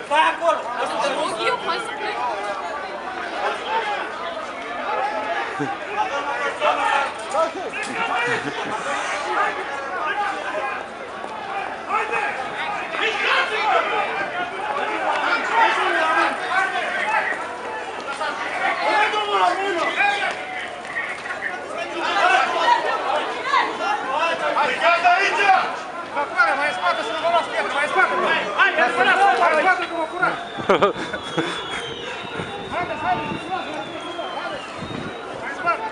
Stai acolo! Eu, hai să plec. Mai spate să nu vă luați pietre, mai spate! Hai, mai spate că mă curat! Haideți, haideți, mai spate!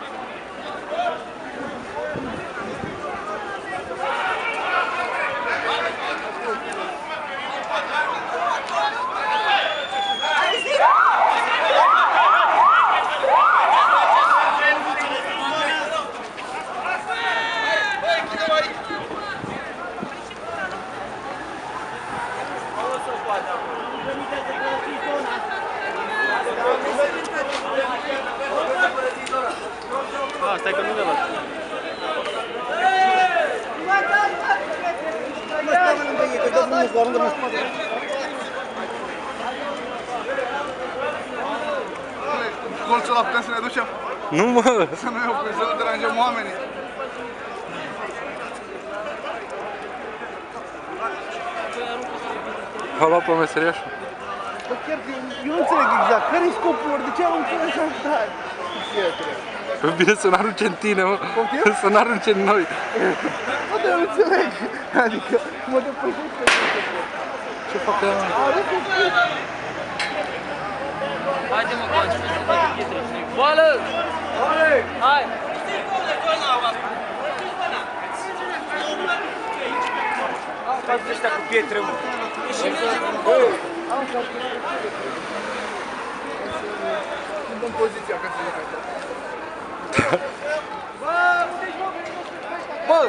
Stai că nu le văd. Colțul ăla putem să ne ducem? Nu, mă! Să nu iau, să nu deranjăm oamenii. A luat pe meseriașul. Bă, chiar că eu nu înțeleg exact. Care-i scopul lor? De ce au înțeles așa? Păi bine să nu arunce în tine, mă. Să nu arunce în noi. Bă, dar eu nu înțeleg. Adică mă depășesc pe toate. Ce fac ea? Haide mă, coace, să facă pietre. Boală! Hai! Faci ăștia cu pietre, mă. Nu dăm poziția ca să zic așa. Bă,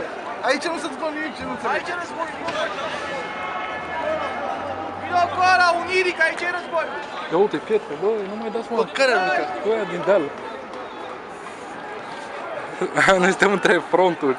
aici nu se spune nimic, ce nu înțeleg. Aici război. Vino cu ăla, Uniric, aici e război. Ia uite, pietre, bă, nu mai dați, mă. Bă, care aruncă? Cu aia din deal. Noi suntem între fronturi.